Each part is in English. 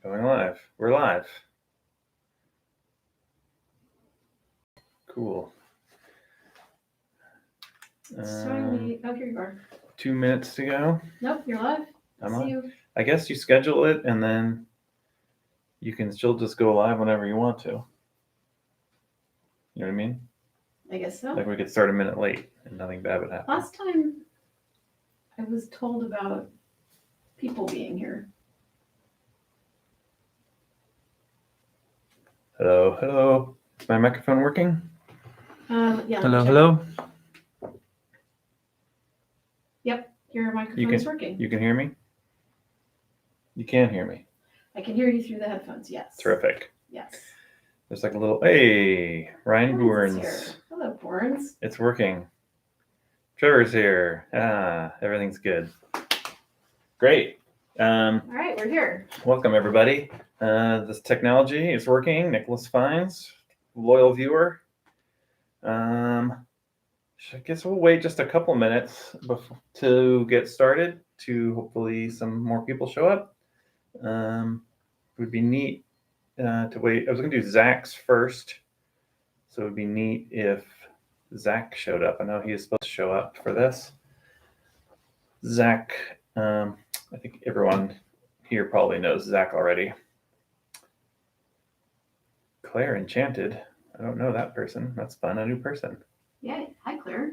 Going live. We're live. Cool. Sorry, oh, here you are. 2 minutes to go. Nope, you're live. I'm See on. you. I guess you schedule it and then you can still just go live whenever you want to. You know what I mean? I guess so. Like we could start a minute late and nothing bad would happen. Last time I was told about people being here. Hello, hello. Is my microphone working? Yeah. Hello, check. hello. Yep, your microphone is working. You can hear me? You can hear me. I can hear you through the headphones, yes. Terrific. Yes. There's like a little, hey, Ryan Borns is Bourns. here. Hello, Borns. It's working. Trevor's here. Everything's good. Great. All right, we're here. Welcome, everybody. This technology is working. Nicholas Fines, loyal viewer. I guess we'll wait just a couple minutes to get started to hopefully some more people show up. It would be neat to wait. I was going to do Zach's first. So it would be neat if Zach showed up. I know he is supposed to show up for this. Zach, I think everyone here probably knows Zach already. Claire Enchanted. I don't know that person. That's fun. A new person. Yeah, hi, Claire.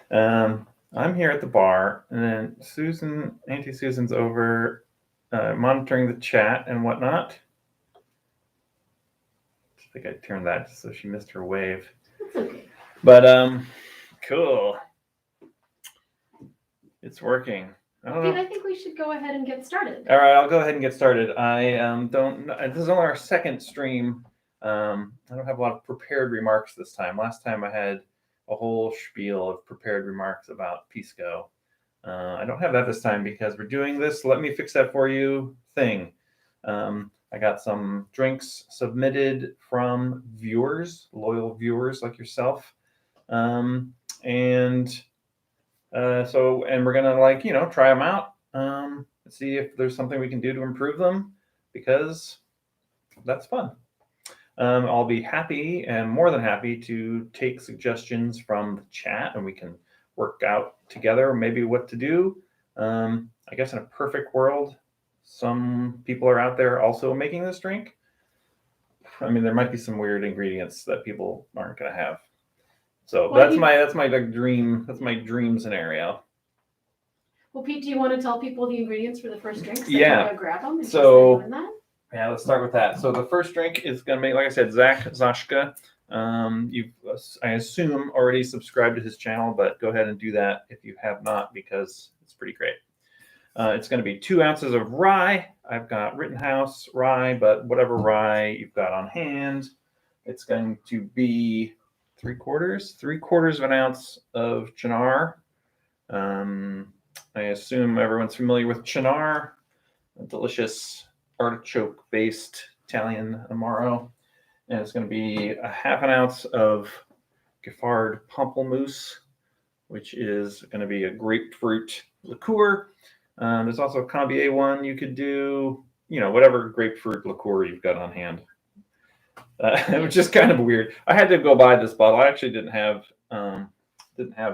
I'm here at the bar, and then Auntie Susan's over monitoring the chat and whatnot. I think I turned that just so she missed her wave. That's okay. But cool. It's working. I don't know. I think we should go ahead and get started. All right, I'll go ahead and get started. I don't. This is only our second stream. I don't have a lot of prepared remarks this time. Last time I had a whole spiel of prepared remarks about Pisco. I don't have that this time because we're doing this let me fix that for you thing. I got some drinks submitted from viewers, loyal viewers like yourself. So we're gonna try them out, see if there's something we can do to improve them because that's fun. I'll be happy and more than happy to take suggestions from the chat and we can work out together maybe what to do. I guess in a perfect world, some people are out there also making this drink. I mean, there might be some weird ingredients that people aren't going to have. So that's my dream scenario. Well, Pete, do you want to tell people the ingredients for the first drink? So Yeah. Go grab them. Yeah, let's start with that. So the first drink is going to make, like I said, Zashka. I assume already subscribed to his channel, but go ahead and do that if you have not because it's pretty great. It's going to be 2 ounces of rye. I've got Rittenhouse rye, but whatever rye you've got on hand. It's going to be 3/4 of an ounce of Cynar. I assume everyone's familiar with Cynar, a delicious artichoke-based Italian Amaro. And it's going to be a 1/2 ounce of Giffard pamplemousse, which is going to be a grapefruit liqueur. There's also a Campari one you could do, whatever grapefruit liqueur you've got on hand. It was just kind of weird. I had to go buy this bottle. I actually didn't have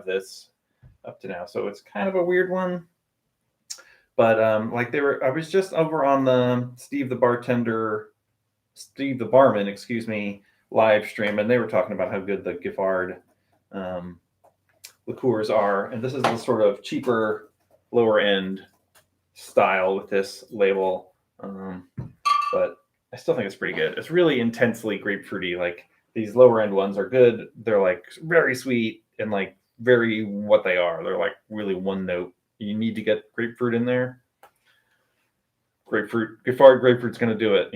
this up to now, so it's kind of a weird one. But I was just over on the Steve the Barman, live stream, and they were talking about how good the Giffard liqueurs are, and this is the sort of cheaper, lower end style with this label, but I still think it's pretty good. It's really intensely grapefruity. Like these lower end ones are good. They're like very sweet and like very what they are. They're like really one note. You need to get grapefruit in there. Giffard grapefruit's going to do it,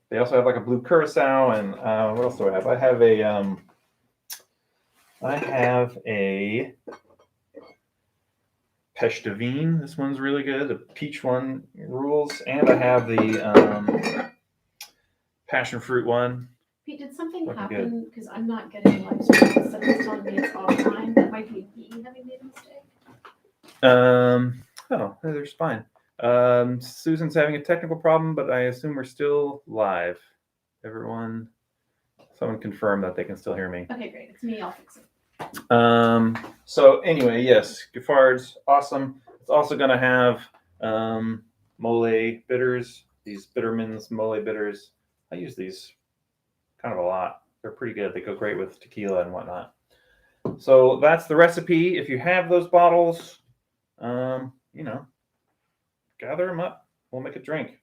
They also have like a blue curacao and what else do I have? I have a Pêche de Vigne. This one's really good. The peach one rules, and I have the passion fruit one. Pete, did something happen? Because I'm not getting live stream. Someone's telling me it's offline. That might be me having made a mistake. Oh, there's fine. Susan's having a technical problem, but I assume we're still live. Everyone, someone confirm that they can still hear me. Okay, great. It's me. I'll fix it. So anyway, yes, Giffard's awesome. It's also going to have mole bitters, these Bittermens mole bitters. I use these kind of a lot. They're pretty good. They go great with tequila and whatnot. So that's the recipe. If you have those bottles, you know, gather them up. We'll make a drink.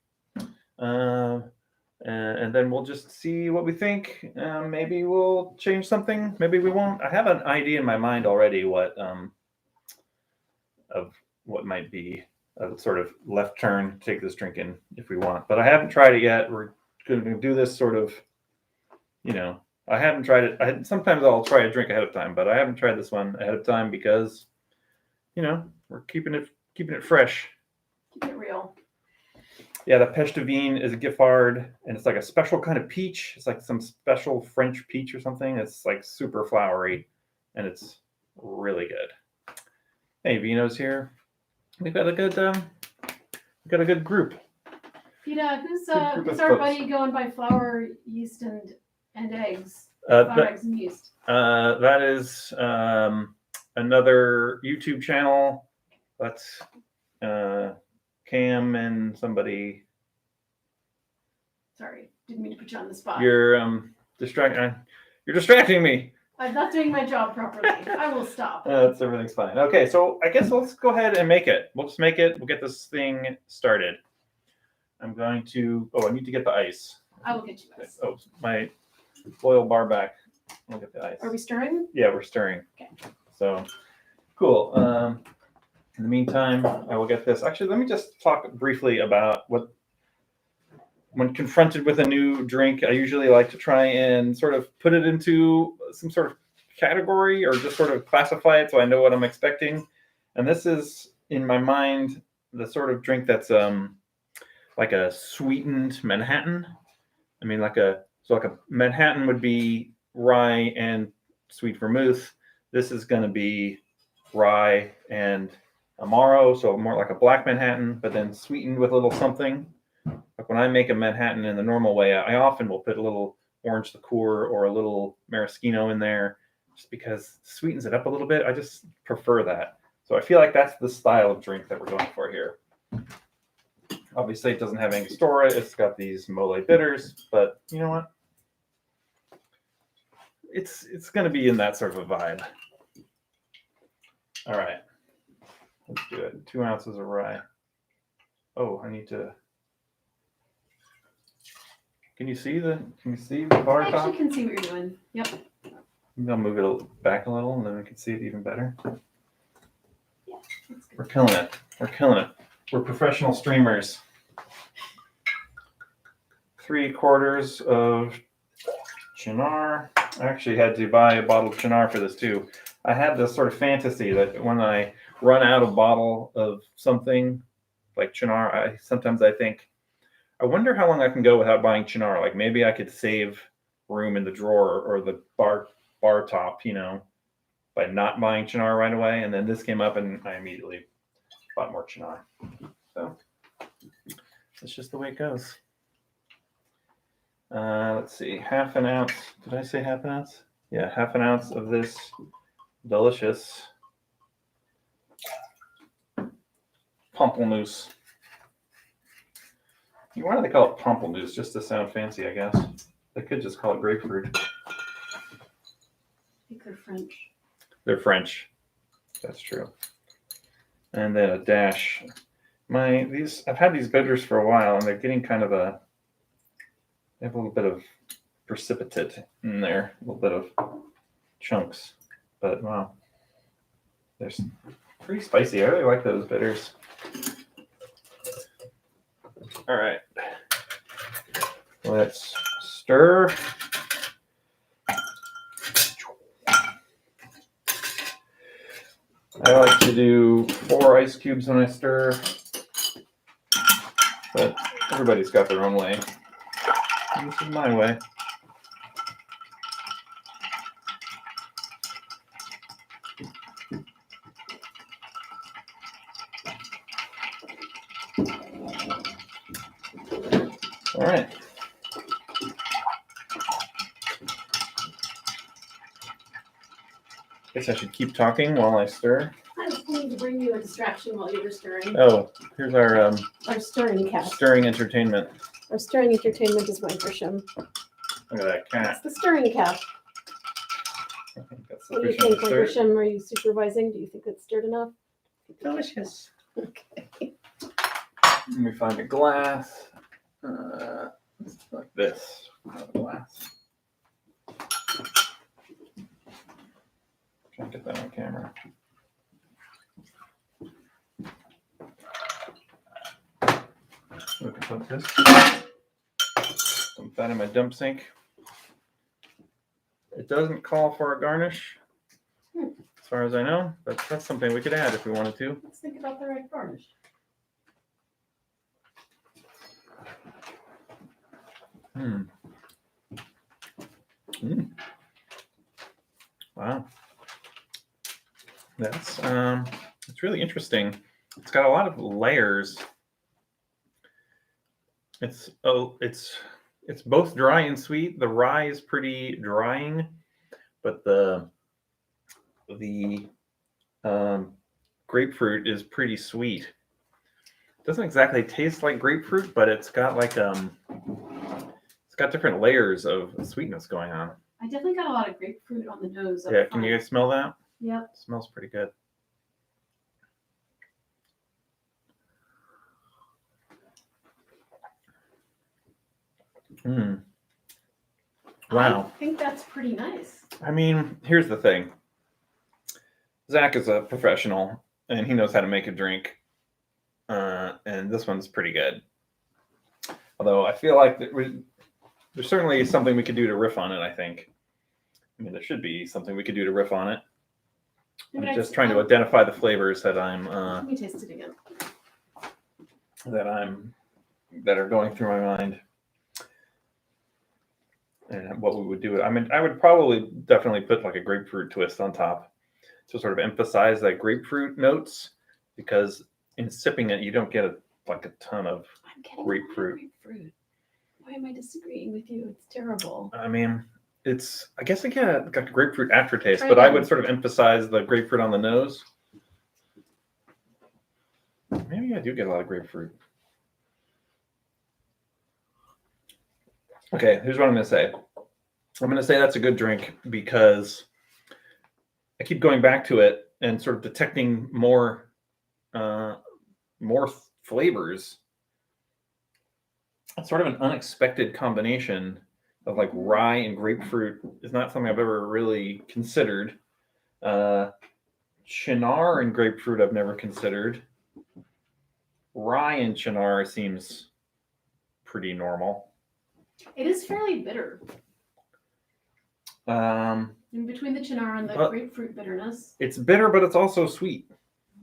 And then we'll just see what we think. Maybe we'll change something. Maybe we won't. I have an idea in my mind already of what might be a sort of left turn to take this drink in if we want. But I haven't tried it yet. We're going to do this sort of, you know, I haven't tried it. Sometimes I'll try a drink ahead of time, but I haven't tried this one ahead of time because, you know, we're keeping it fresh. Keep it real. Yeah, the Pêche de Vigne is a Giffard, and it's like a special kind of peach. It's like some special French peach or something. It's like super flowery, and it's really good. Hey, Vino's here. We've got a good group. Peta, who's group of our folks. buddy going by flour, yeast, and eggs? Flour, eggs, and yeast. That is another YouTube channel. That's Cam and somebody. Sorry, didn't mean to put you on the spot. You're distracting me. I'm not doing my job properly. I will stop. Everything's fine. Okay, so I guess let's go ahead and make it. We'll just make it. We'll get this thing started. I'm going to. Oh, I need to get the ice. I will get you ice. Oh, my foil bar back. I'll get the ice. Are we stirring? Yeah, we're stirring. Okay. So, cool. In the meantime, I will get this. Actually, let me just talk briefly about when confronted with a new drink, I usually like to try and sort of put it into some sort of category or just sort of classify it so I know what I'm expecting. And this is, in my mind, the sort of drink that's like a sweetened Manhattan. I mean, like a Manhattan would be rye and sweet vermouth. This is going to be rye and Amaro, so more like a black Manhattan, but then sweetened with a little something. Like when I make a Manhattan in the normal way, I often will put a little orange liqueur or a little maraschino in there just because it sweetens it up a little bit. I just prefer that. So I feel like that's the style of drink that we're going for here. Obviously, it doesn't have Angostura. It's got these mole bitters, but you know what? It's going to be in that sort of a vibe. All right. Let's do it. 2 ounces of rye. Oh, I need to. Can you see the bar I top? actually can see what you're doing. Yep. Maybe I'll move it back a little, and then we can see it even better. Yeah, that's good. We're killing it. We're killing it. We're professional streamers. 3/4 of Cynar. I actually had to buy a bottle of Cynar for this too. I had this sort of fantasy that when I run out of bottle of something like Cynar, sometimes I think, I wonder how long I can go without buying Cynar. Like maybe I could save room in the drawer or the bar top, you know, by not buying Cynar right away. And then this came up and I immediately bought more Cynar. So that's just the way it goes. Let's see, 1/2 ounce. Did I say 1/2 ounce? Yeah, 1/2 ounce of this delicious pamplemousse. Why do they call it pamplemousse? Just to sound fancy, I guess. They could just call it grapefruit. I think they're French. They're French. That's true. And then a dash. I've had these bitters for a while, and they're getting kind of they have a little bit of precipitate in there, a little bit of chunks. But wow, they're pretty spicy. I really like those bitters. All right, let's stir. I like to do 4 ice cubes when I stir, but everybody's got their own way. This is my way. All right. Guess I should keep talking while I stir. I was going to bring you a distraction while you were stirring. Oh, here's our stirring cap. stirring entertainment. Our stirring entertainment is going for Shim. Look at that cat. That's the stirring cap. I think that's What do you sufficient think, to Uncle stir. Shim? Are you supervising? Do you think it's stirred enough? Delicious. Okay. Let me find a glass. Like this. Not a glass. Try and get that on camera. We can put this. Dump that in my dump sink. It doesn't call for a garnish, as far as I know, but that's something we could add if we wanted to. Let's think about the right garnish. Wow. That's it's really interesting. It's got a lot of layers. It's both dry and sweet. The rye is pretty drying, but the grapefruit is pretty sweet. It doesn't exactly taste like grapefruit, but it's got like it's got different layers of sweetness going on. I definitely got a lot of grapefruit on the nose. Yeah, can you guys smell that? Yep. It smells pretty good. Wow. I think that's pretty nice. I mean, here's the thing. Zach is a professional, and he knows how to make a drink. And this one's pretty good. Although I feel like there's certainly something we could do to riff on it, I think. I mean, there should be something we could do to riff on it. I'm just trying to identify the flavors that Let me taste it again. that are going through my mind. And what we would do. I mean, I would probably definitely put like a grapefruit twist on top to sort of emphasize that grapefruit notes, because in sipping it, you don't get a ton of grapefruit. Why am I disagreeing with you? It's terrible. I mean, I guess I get a grapefruit aftertaste, Try but I again. would sort of emphasize the grapefruit on the nose. Maybe I do get a lot of grapefruit. Okay, here's what I'm going to say. I'm going to say that's a good drink because I keep going back to it and sort of detecting more flavors. It's sort of an unexpected combination of like rye and grapefruit. Is not something I've ever really considered. Cynar and grapefruit I've never considered. Rye and Cynar seems pretty normal. It is fairly bitter. In between the Cynar and the grapefruit bitterness. It's bitter, but it's also sweet.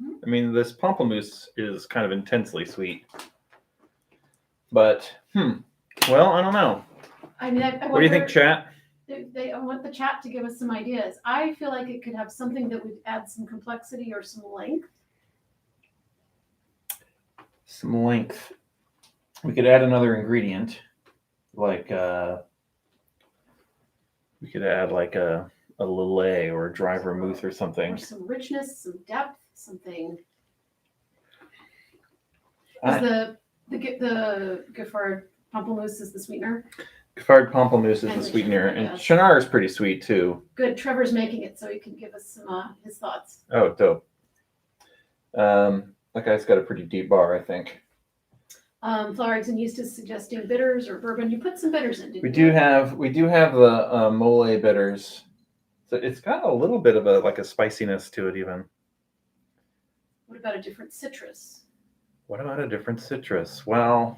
Mm-hmm. I mean, this pamplemousse is kind of intensely sweet. But, well, I don't know. I mean, What do you think, chat? I want the chat to give us some ideas. I feel like it could have something that would add some complexity or some length. Some length. We could add another ingredient, like we could add like a lillet or a dry vermouth or something. Or some richness, some depth, something. The Giffard pamplemousse is the sweetener. Giffard pamplemousse is the And sweetener, and yes. Cynar is pretty sweet too. Good. Trevor's making it, so he can give us some his thoughts. Oh, dope. That guy's got a pretty deep bar, I think. Flower Eggs and Yeast is suggesting bitters or bourbon. You put some bitters in, didn't We you? do have the mole bitters, so it's got a little bit of a spiciness to it even. What about a different citrus? What about a different citrus? Well,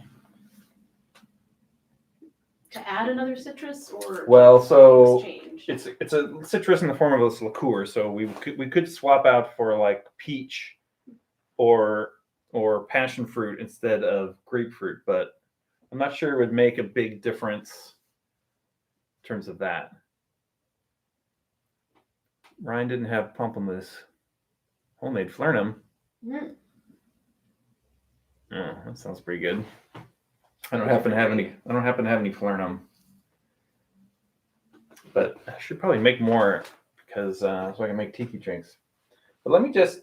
To add another citrus or so exchange? it's a citrus in the form of this liqueur, so we could swap out for like peach or passion fruit instead of grapefruit, but I'm not sure it would make a big difference in terms of that. Ryan didn't have pamplemousse. Homemade Flernum. Mm. Oh, that sounds pretty good. I don't happen to have any Flernum, but I should probably make more because so I can make tiki drinks. But let me just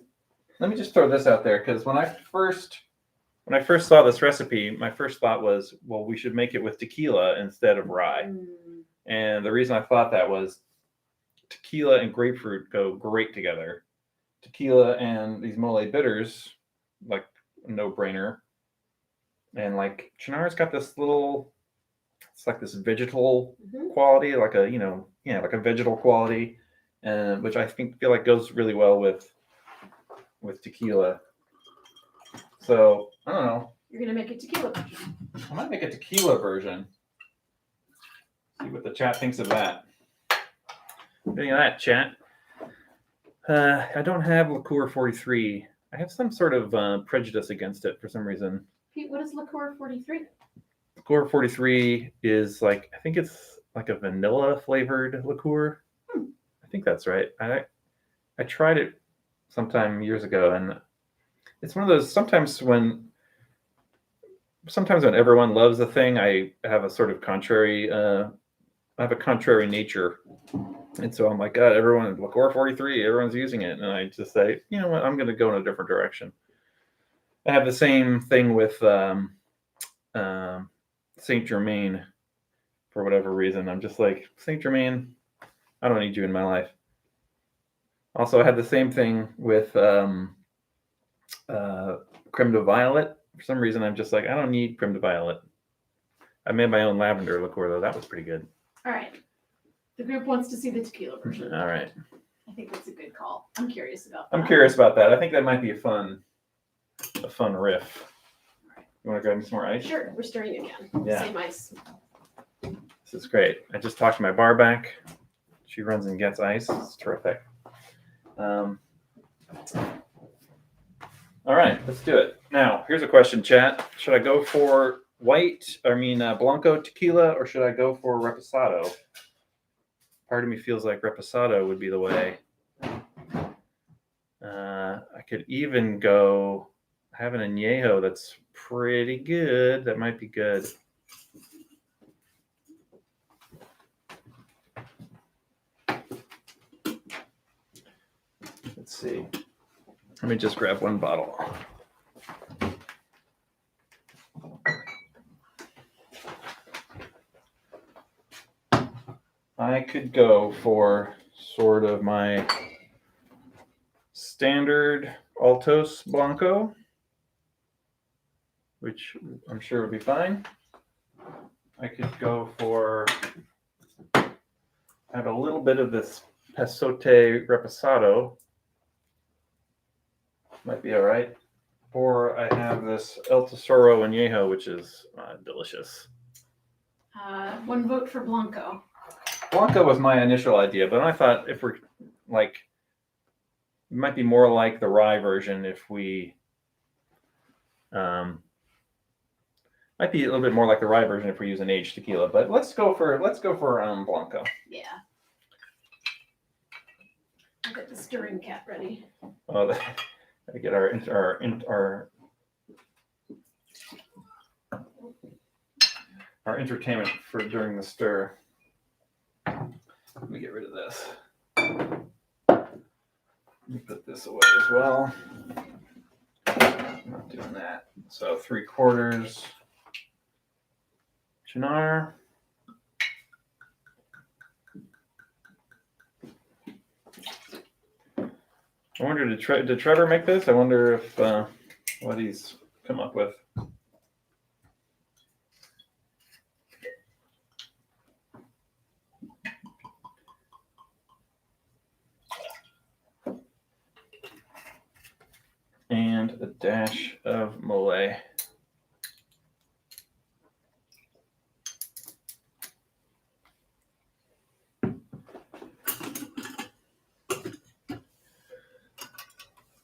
throw this out there, because when I first saw this recipe, my first thought was, well, we should make it with tequila instead of rye. And the reason I thought that was tequila and grapefruit go great together. Tequila and these mole bitters, like a no-brainer. And like Cynar's got this little, it's like this vegetal quality, like a, like a vegetal quality, and which I feel like goes really well with tequila. So I don't know. You're gonna make a tequila version. I might make a tequila version. See what the chat thinks of that. What do you think of that, chat? I don't have Liqueur 43. I have some sort of prejudice against it for some reason. Pete, what is Liqueur 43? Liqueur 43 is like, I think it's like a vanilla flavored liqueur. I think that's right. I tried it sometime years ago, and it's one of those, sometimes when everyone loves a thing, I have a sort of contrary nature. And so I'm like, God, Liqueur 43, everyone's using it. And I just say, you know what, I'm going to go in a different direction. I have the same thing with Saint Germain. For whatever reason, I'm just like, Saint Germain, I don't need you in my life. Also, I had the same thing with creme de violet. For some reason, I'm just like, I don't need creme de violet. I made my own lavender liqueur, though. That was pretty good. All right. The group wants to see the tequila version. All right. I think that's a good call. I'm curious about that. I'm curious about that. I think that might be a fun riff. You want to grab me some more ice? Sure. We're stirring again. Yeah. Same ice. This is great. I just talked to my bar back. She runs and gets ice. It's terrific. All right, let's do it. Now, here's a question, chat. Should I go for Blanco tequila, or should I go for Reposado? Part of me feels like Reposado would be the way. I could even go have an añejo that's pretty good. That might be good. Let's see. Let me just grab one bottle. I could go for sort of my standard Altos Blanco, which I'm sure would be fine. I could go for, have a little bit of this Pasote Reposado. Might be all right. Or I have this El Tesoro Añejo, which is delicious. 1 vote for Blanco. Blanco was my initial idea, but I thought if we're like, it might be more like the rye version if we, might be a little bit more like the rye version if we use an aged tequila. But let's go for Blanco. Yeah. I'll get the stirring cat ready. Oh, gotta get our entertainment for during the stir. Let me get rid of this. Let me put this away as well. I'm not doing that. So 3/4 Cynar. I wonder, did Trevor make this? I wonder if what he's come up with. And a dash of mole.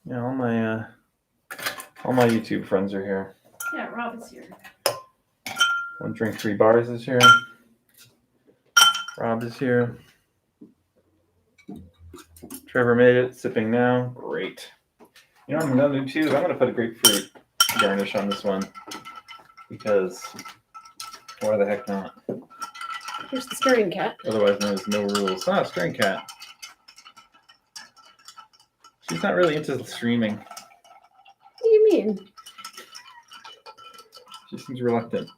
Yeah, all my YouTube friends are here. Yeah, Rob is here. One Drink 3 Bars is here. Rob is here. Trevor made it, sipping now. Great. You know what I'm gonna do too? I'm gonna put a grapefruit garnish on this one because Why the heck not? Here's the stirring cat. Otherwise known as no rules. Ah, stirring cat. She's not really into streaming. What do you mean? She seems reluctant.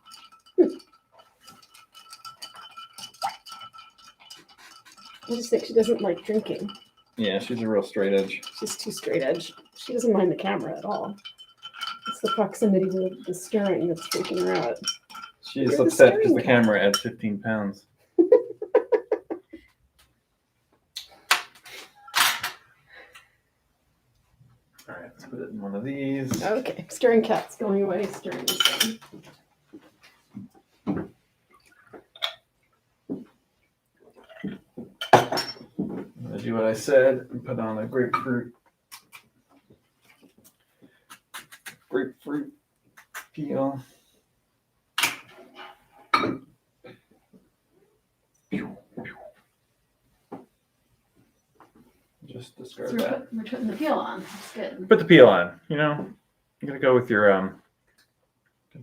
I just think she doesn't like drinking. Yeah, she's a real straight edge. She's too straight edge. She doesn't mind the camera at all. It's the proximity to the stirring that's freaking her out. She's You're the upset because stirring the cat. camera adds 15 pounds. All right, let's put it in one of these. Okay, stirring cat's going away. Stirring is done. I'm gonna do what I said and put on a grapefruit peel. Just discard So that. we're putting the peel on. That's good. Put the peel on. You know, you gotta go with your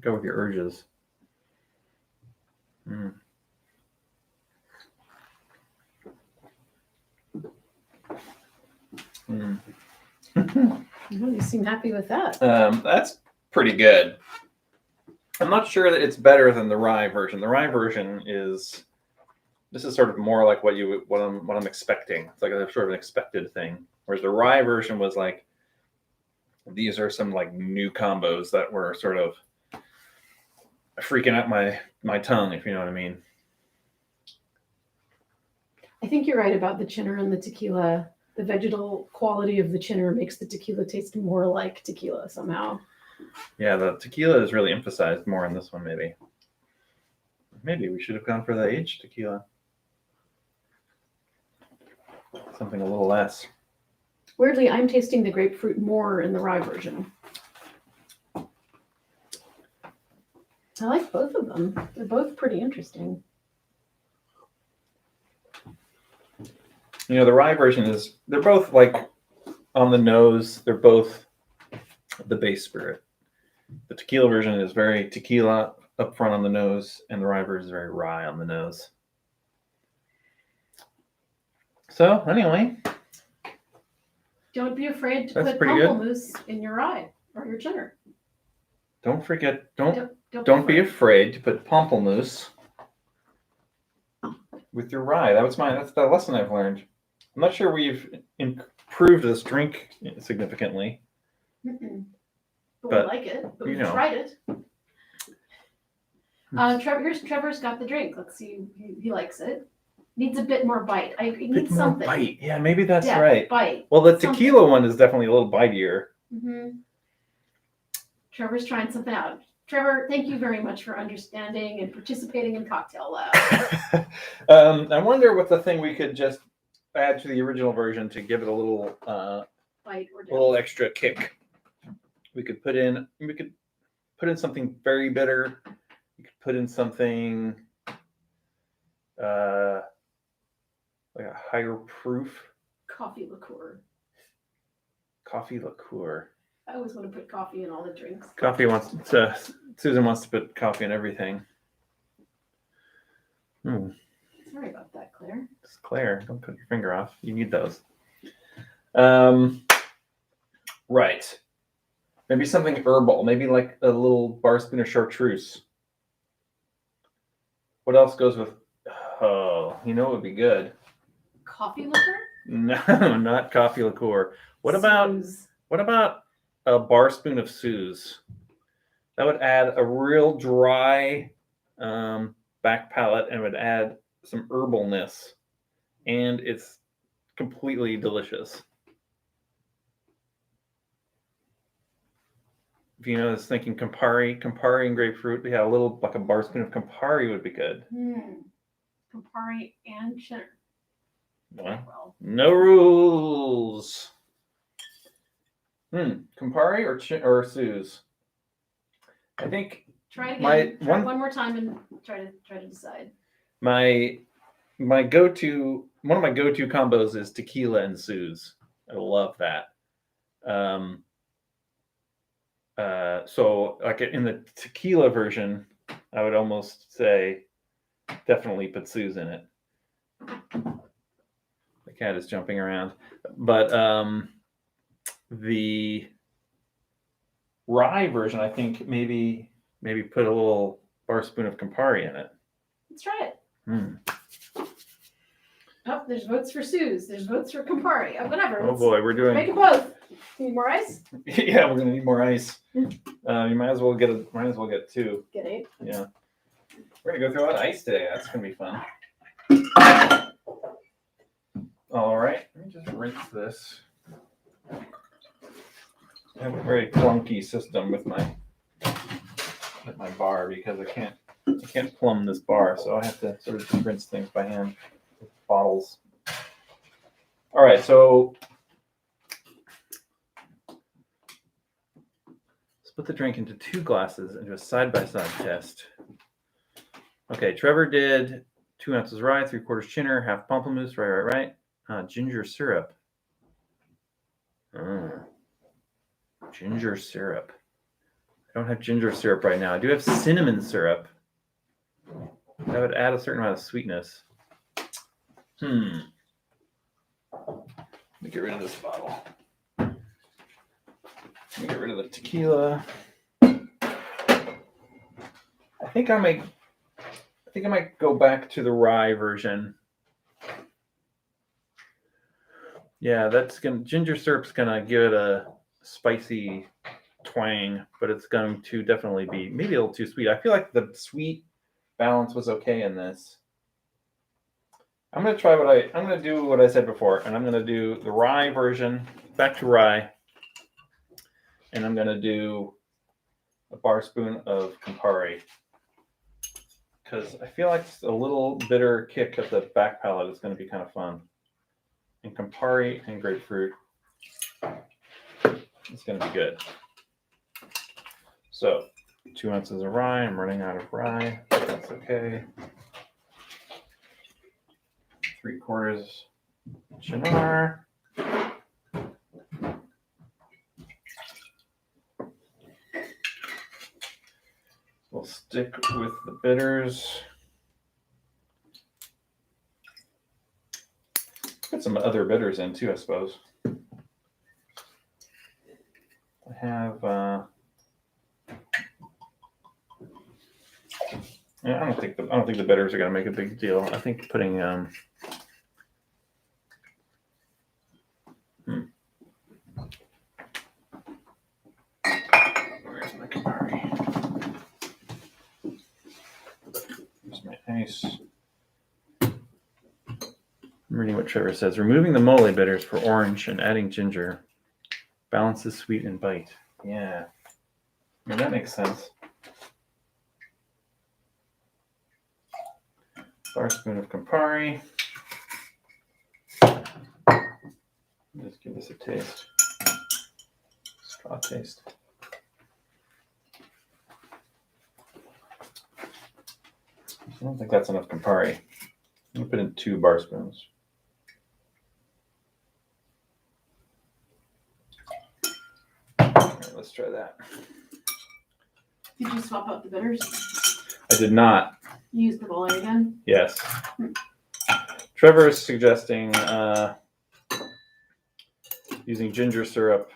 urges. Mm. Mm. You seem happy with that. That's pretty good. I'm not sure that it's better than the rye version. The rye version is sort of more like what I'm expecting. It's like a sort of an expected thing. Whereas the rye version was like, these are some like new combos that were sort of freaking out my tongue, if you know what I mean. I think you're right about the Cynar and the tequila. The vegetal quality of the Cynar makes the tequila taste more like tequila somehow. Yeah, the tequila is really emphasized more in this one, maybe. Maybe we should have gone for the aged tequila. Something a little less. Weirdly, I'm tasting the grapefruit more in the rye version. I like both of them. They're both pretty interesting. You know, the rye version they're both like on the nose. They're both the base spirit. The tequila version is very tequila up front on the nose, and the rye version is very rye on the nose. So anyway, Don't be afraid to That's put pretty good. pamplemousse in your rye or your Cynar. don't forget, don't be afraid. afraid to put pamplemousse with your rye. That's the lesson I've learned. I'm not sure we've improved this drink significantly. Mm-mm. But, we like it. But you we've know. tried it. Trevor's got the drink. Let's see. He likes it. Needs a bit more bite. It Bit needs more something. bite. Yeah, maybe that's Yeah, right. Bite. Well, the Something. tequila one is definitely a little bitier. Mm-hmm. Trevor's trying something out. Trevor, thank you very much for understanding and participating in Cocktail Lab. I wonder what the thing we could just add to the original version to give it a little Bite or little extra kick. We could put in something very bitter. You could put in something like a higher proof coffee liqueur. coffee liqueur. I always want to put coffee in all the drinks. Susan wants to put coffee in everything. Sorry about that, Claire. It's Claire, don't cut your finger off. You need those. Right. Maybe something herbal. Maybe like a little bar spoon of chartreuse. What else goes with? Oh, you know what would be good? Coffee liqueur? No, not coffee liqueur. What Suze. about a bar spoon of Suze? That would add a real dry back palate and would add some herbalness, and it's completely delicious. If you know, I was thinking Campari and grapefruit. Yeah, a little like a bar spoon of Campari would be good. Campari and Cynar. Well, no rules. Campari or Suze? I think Try it again. Try one one more time and try to decide. one of my go-to combos is tequila and Suze. I love that. So like in the tequila version, I would almost say definitely put Sue's in it. The cat is jumping around. But the rye version, I think maybe put a little bar spoon of Campari in it. Let's try it. Hmm. Oh, there's votes for Sue's. There's votes for Campari. Oh, whatever. Oh boy, we're doing. Make them both. Need more ice? Yeah, we're gonna need more ice. You might as well get two. Get 8. Yeah. We're gonna go through a lot of ice today. That's gonna be fun. All right, let me just rinse this. I have a very clunky system with my bar because I can't plumb this bar, so I have to sort of just rinse things by hand with bottles. All right, so split the drink into 2 glasses and do a side-by-side test. Okay, Trevor did 2 ounces rye, 3/4 Cynar, half pamplemousse, right. Ginger syrup. Ginger syrup. I don't have ginger syrup right now. I do have cinnamon syrup. That would add a certain amount of sweetness. Let me get rid of this bottle. Let me get rid of the tequila. I think I might go back to the rye version. Yeah, ginger syrup's gonna give it a spicy twang, but it's going to definitely be maybe a little too sweet. I feel like the sweet balance was okay in this. I'm gonna do what I said before, and I'm gonna do the rye version, back to rye, and I'm gonna do a bar spoon of Campari. Because I feel like a little bitter kick at the back palate is going to be kind of fun. And Campari and grapefruit is going to be good. So 2 ounces of rye. I'm running out of rye. That's okay. 3/4 Cynar. We'll stick with the bitters. Put some other bitters in too, I suppose. I have. Yeah, I don't think the bitters are going to make a big deal. I think putting. Where's my Campari? Here's my ice. I'm reading what Trevor says. Removing the mole bitters for orange and adding ginger balances sweet and bite. Yeah. I mean, that makes sense. Bar spoon of Campari. Just give this a taste. Straw taste. I don't think that's enough Campari. I'm going to put in 2 bar spoons. All right, let's try that. Did you swap out the bitters? I did not. You used the mole again? Yes. Trevor is suggesting using ginger syrup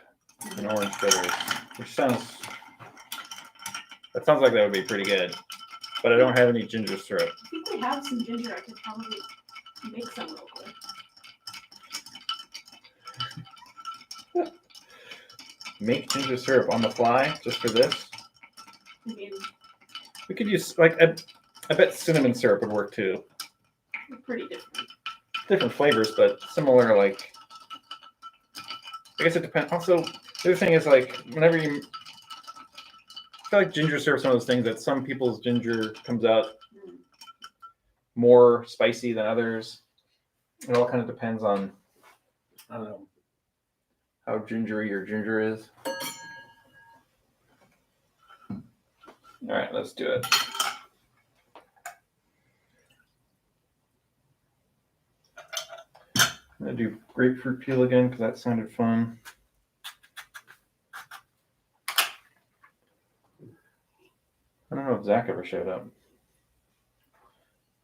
and orange bitters, which sounds like that would be pretty good. But I don't have any ginger syrup. I think we have some ginger. I could probably make some real quick. Make ginger syrup on the fly just for this. I mean, We could use I bet cinnamon syrup would work too. they're pretty different. Different flavors, but similar. Like, I guess it depends. Also, the other thing is whenever I feel like ginger syrup is one of those things that some people's ginger comes out more spicy than others. It all kind of depends on, I don't know, how gingery your ginger is. All right, let's do it. I'm going to do grapefruit peel again because that sounded fun. I don't know if Zach ever showed up.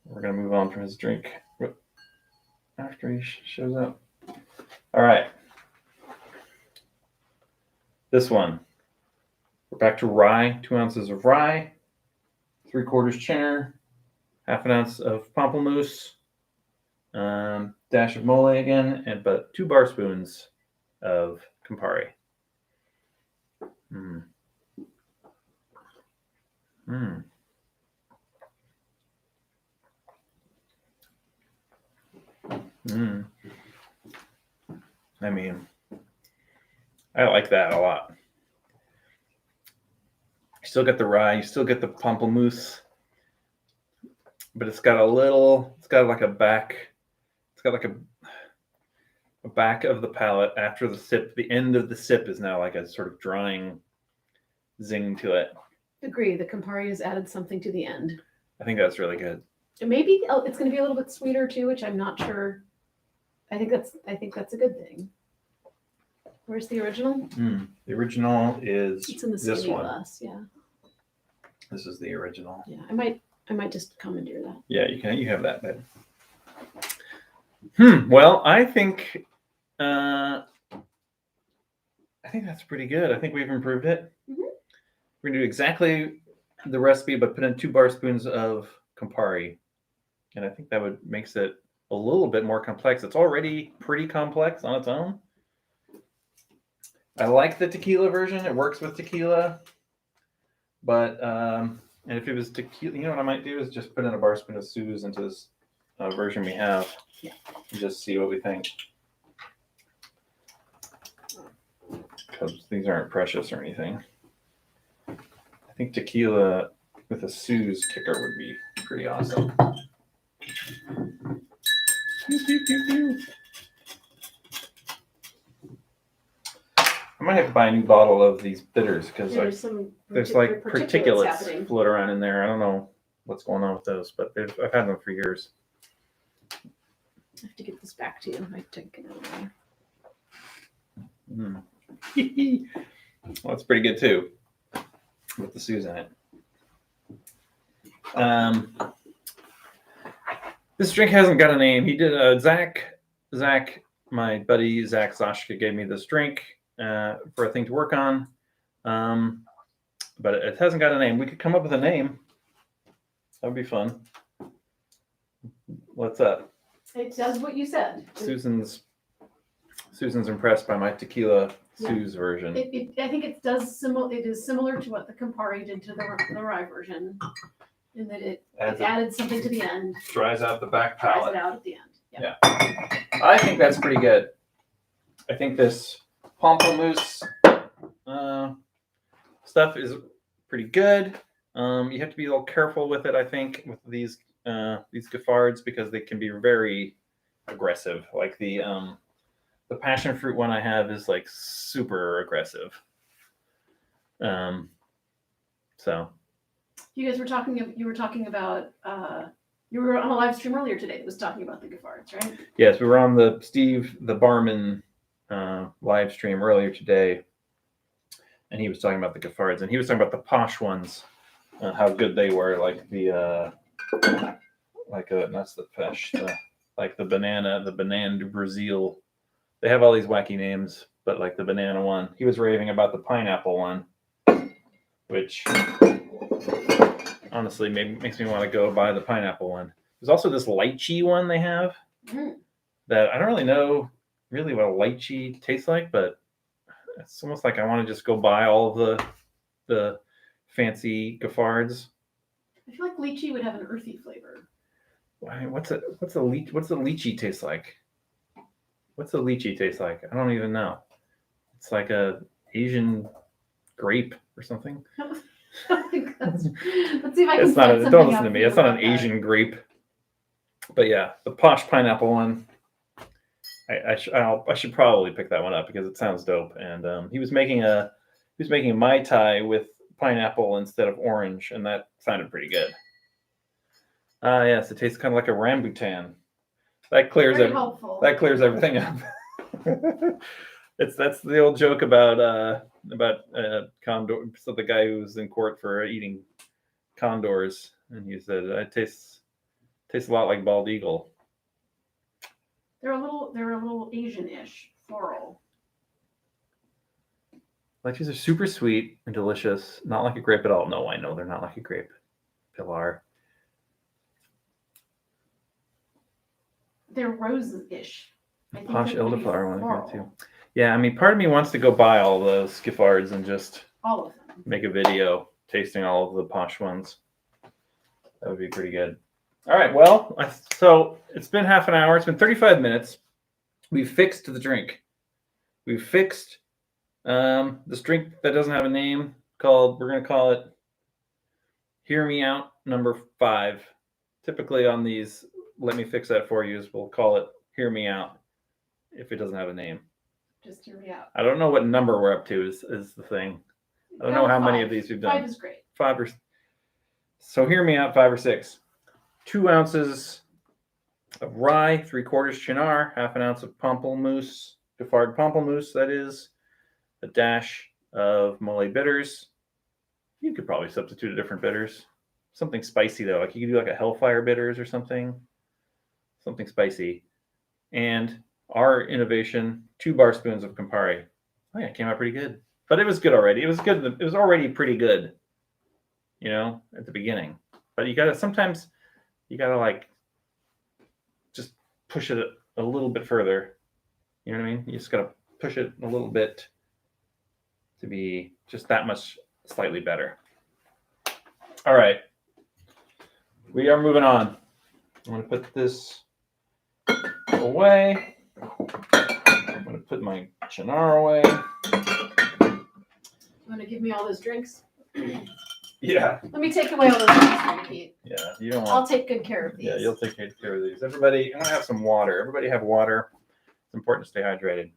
We're going to move on from his drink after he shows up. All right. This one. We're back to rye. 2 ounces of rye, 3/4 cheddar, 1/2 ounce of pamplemousse, dash of mole again, but 2 bar spoons of Campari. Mm. Mm. Mm. I mean, I like that a lot. You still get the rye, you still get the pamplemousse, but it's got like a back, it's got like a back of the palate after the sip. The end of the sip is now like a sort of drying zing to it. Agree. The Campari has added something to the end. I think that's really good. And maybe it's going to be a little bit sweeter too, which I'm not sure. I think that's a good thing. Where's the original? The original is It's in the this skinny one. glass. Yeah. This is the original. Yeah. I might just commandeer that. Yeah, you can. You have that, babe. Well, I think that's pretty good. I think we've improved it. Mm-hmm. We're gonna do exactly the recipe, but put in 2 bar spoons of Campari, and I think that makes it a little bit more complex. It's already pretty complex on its own. I like the tequila version. It works with tequila, but and if it was tequila, you know what I might do is just put in a bar spoon of Suze into this version we have, and just see what we think. Because these aren't precious or anything. I think tequila with a Suze kicker would be pretty awesome. I might have to buy a new bottle of these bitters because there's like particulates float around in there. I don't know what's going on with those, but I've had them for years. I have to get this back to you. I take it away. Well, it's pretty good too, with the Suze in it. This drink hasn't got a name. He did Zach, my buddy Zach Zashka gave me this drink for a thing to work on, but it hasn't got a name. We could come up with a name. That would be fun. What's up? It does what you said. Susan's impressed by my tequila Suze version. I think it does it is similar to what the Campari did to the rye version, in that it added something to the end. Dries out the back Dries palate. it out at the end. Yeah. I think that's pretty good. I think this pamplemousse stuff is pretty good. You have to be a little careful with it, I think, with these Giffards, because they can be very aggressive. Like the passion fruit one I have is like super aggressive. So You guys were talking about you were on a live stream earlier today that was talking about the Giffards, right? yes, we were on the Steve the barman live stream earlier today, and he was talking about the Giffards, and he was talking about the posh ones, how good they were, like that's the fish, like the banana du Brazil. They have all these wacky names, but like the banana one, he was raving about the pineapple one, which honestly makes me want to go buy the pineapple one. There's also this lychee one they have that I don't really know what a lychee tastes like, but it's almost like I want to just go buy all of the fancy Giffards. I feel like lychee would have an earthy flavor. What's the lychee taste like? What's the lychee taste like? I don't even know. It's like a Asian grape or something. Let's see if I can It's not. Don't listen to me. It's not an Asian grape. But yeah, the posh pineapple one. I should probably pick that one up because it sounds dope. And he was making a Mai Tai with pineapple instead of orange, and that sounded pretty good. Yes, it tastes kind of like a rambutan. That clears everything up. That's the old joke about Condor. So the guy who was in court for eating condors, and he said it tastes a lot like bald eagle. They're a little Asian-ish, floral. Lychees are super sweet and delicious. Not like a grape at all. No, I know they're not like a grape. Pilar. They're roses-ish. Posh elderflower one I got too. Yeah, I mean, part of me wants to go buy all those Giffards and just all of them. Make a video tasting all of the posh ones. That would be pretty good. All right, well, so it's been half an hour. It's been 35 minutes. We've fixed the drink. We've fixed this drink that doesn't have a name called, we're going to call it Hear Me Out number 5. Typically on these, let me fix that for you, we'll call it Hear Me Out if it doesn't have a name. Just hear me out. I don't know what number we're up to is the thing. I don't know how many of these we've done. 5 is great. 5 or so. Hear me out. 5 or 6. 2 ounces of rye, 3/4 Cynar, half an ounce of pamplemousse, Giffard pamplemousse. That is a dash of Mole bitters. You could probably substitute a different bitters. Something spicy though, like you could do like a Hellfire bitters or something. Something spicy. And our innovation, 2 bar spoons of Campari. Oh yeah, it came out pretty good. But it was good already. It was good. It was already pretty good, you know, at the beginning. But sometimes you gotta like just push it a little bit further. You know what I mean? You just gotta push it a little bit to be just that much slightly better. All right. We are moving on. I'm gonna put this away. I'm gonna put my Cynar away. You want to give me all those drinks? Yeah. Let me take away all those drinks, Pete. Yeah, you don't want. I'll take good care of these. Yeah, you'll take good care of these. Everybody, I'm gonna have some water. Everybody have water. It's important to stay hydrated.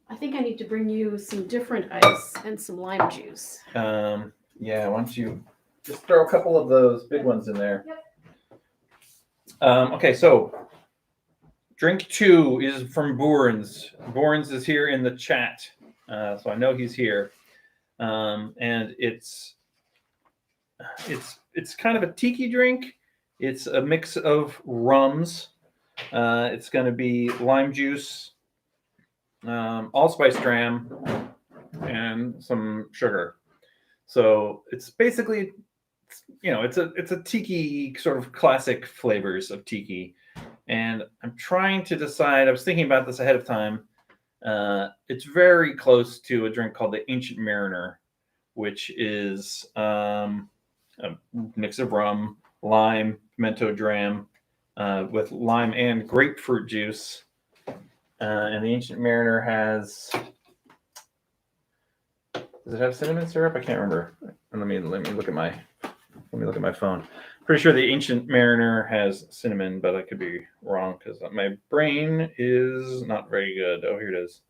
I think I need to bring you some different ice and some lime juice. Yeah, why don't you just throw a couple of those big ones in there. Yep. Okay, so drink 2 is from Bourns. Bourns is here in the chat, so I know he's here. And it's kind of a tiki drink. It's a mix of rums. It's going to be lime juice, allspice dram, and some sugar. So it's basically, you know, it's a tiki sort of classic flavors of tiki. And I'm trying to decide, I was thinking about this ahead of time. It's very close to a drink called the Ancient Mariner, which is a mix of rum, lime, pimento dram, with lime and grapefruit juice. And the Ancient Mariner has, does it have cinnamon syrup? I can't remember. Let me look at my phone. Pretty sure the Ancient Mariner has cinnamon, but I could be wrong because my brain is not very good. Oh, here it is.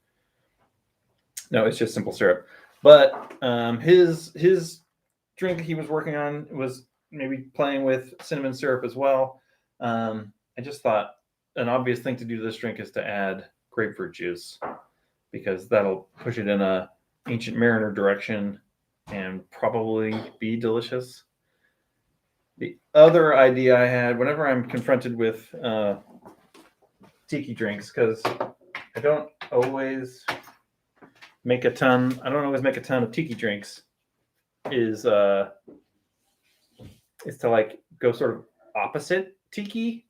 No, it's just simple syrup. But his drink he was working on was maybe playing with cinnamon syrup as well. I just thought an obvious thing to do to this drink is to add grapefruit juice because that'll push it in a Ancient Mariner direction and probably be delicious. The other idea I had, whenever I'm confronted with tiki drinks, because I don't always make a ton of tiki drinks, is to like go sort of opposite tiki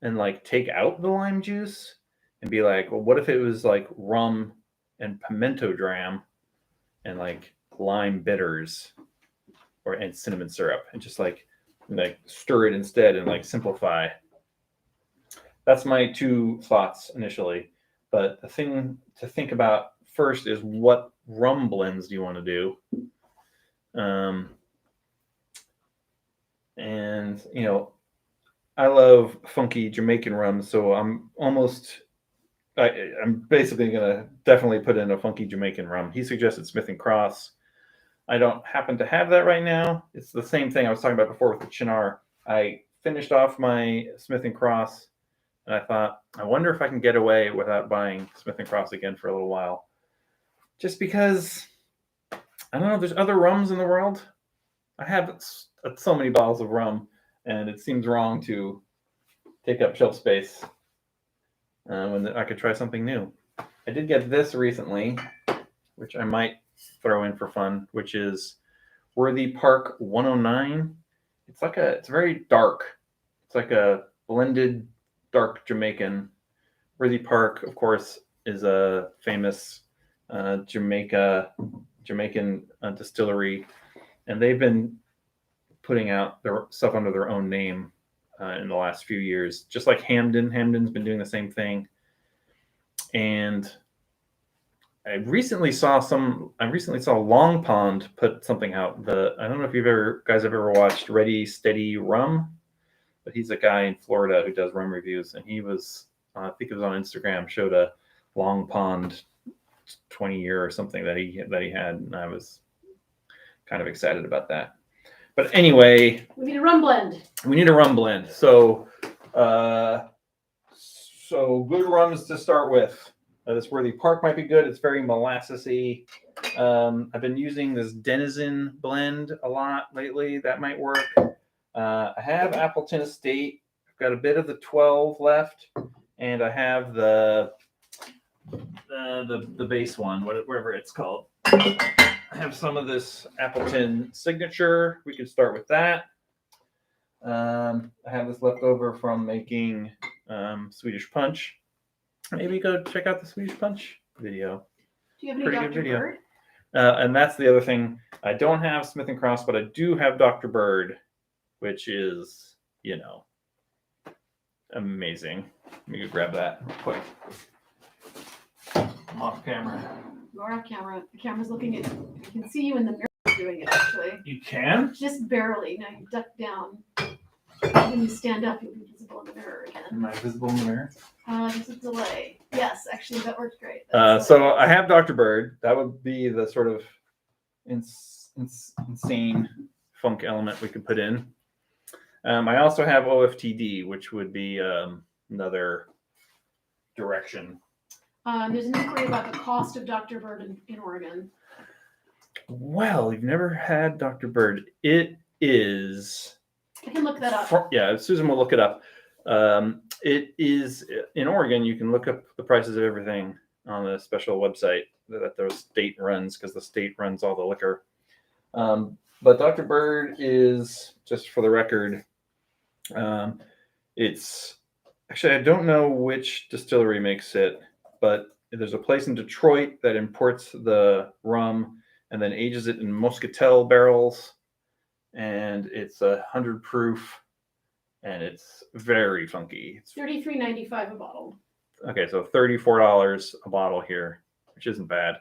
and like take out the lime juice and be like, well, what if it was like rum and pimento dram and like lime bitters and cinnamon syrup and just like stir it instead and like simplify. That's my 2 thoughts initially. But the thing to think about first is what rum blends do you want to do? And you know, I love funky Jamaican rum, so I'm basically gonna definitely put in a funky Jamaican rum. He suggested Smith & Cross. I don't happen to have that right now. It's the same thing I was talking about before with the Cynar. I finished off my Smith & Cross, and I thought, I wonder if I can get away without buying Smith & Cross again for a little while. Just because I don't know. There's other rums in the world. I have so many bottles of rum, and it seems wrong to take up shelf space when I could try something new. I did get this recently, which I might throw in for fun, which is Worthy Park 109. It's very dark. It's like a blended dark Jamaican. Worthy Park, of course, is a famous Jamaican distillery, and they've been putting out their stuff under their own name in the last few years, just like Hamden. Hamden's been doing the same thing, and I recently saw Long Pond put something out. I don't know if guys have ever watched Ready Steady Rum, but he's a guy in Florida who does rum reviews, and he was, I think it was on Instagram, showed a Long Pond 20-year or something that he had, and I was kind of excited about that. But anyway, we need a rum blend. So good rums to start with. This Worthy Park might be good. It's very molassesy. I've been using this Denizen blend a lot lately. That might work. I have Appleton Estate. I've got a bit of the 12 left, and I have the base one, whatever it's called. I have some of this Appleton Signature. We can start with that. I have this left over from making Swedish Punch. Maybe go check out the Swedish Punch video. Do you have any Dr. Bird? And that's the other thing. I don't have Smith & Cross, but I do have Dr. Bird, which is, amazing. Let me go grab that quick. I'm off camera. You're off camera. The camera's looking at you. I can see you in the mirror doing it, actually. You can? Just barely. Now you duck down. When you stand up, you'll be visible in the mirror again. Am I visible in the mirror? There's a delay. Yes, actually, that worked great. So I have Dr. Bird. That would be the sort of insane funk element we could put in. I also have OFTD, which would be another direction. There's an inquiry about the cost of Dr. Bird in Oregon. Well, you've never had Dr. Bird. It is... I can look that up. Yeah, Susan will look it up. It is in Oregon. You can look up the prices of everything on the special website that the state runs, because the state runs all the liquor. But Dr. Bird is, just for the record, it's actually, I don't know which distillery makes it, but there's a place in Detroit that imports the rum and then ages it in muscatel barrels. And it's 100 proof, and it's very funky. It's $33.95 a bottle. Okay, so $34 a bottle here, which isn't bad.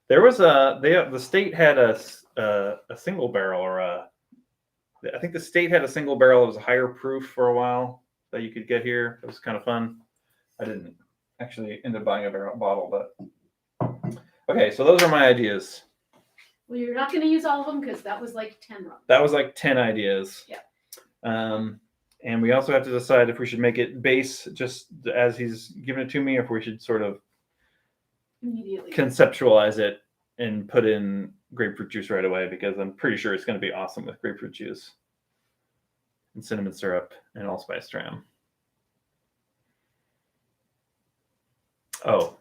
There was the state had a single barrel, I think the state had a single barrel that was higher proof for a while that you could get here. It was kind of fun. I didn't actually end up buying a bottle, but okay. So those are my ideas. Well, you're not going to use all of them because that was like 10 rums. That was like 10 ideas. Yeah. And we also have to decide if we should make it base just as he's given it to me, or if we should sort of immediately conceptualize it and put in grapefruit juice right away, because I'm pretty sure it's going to be awesome with grapefruit juice and cinnamon syrup and allspice dram. Oh,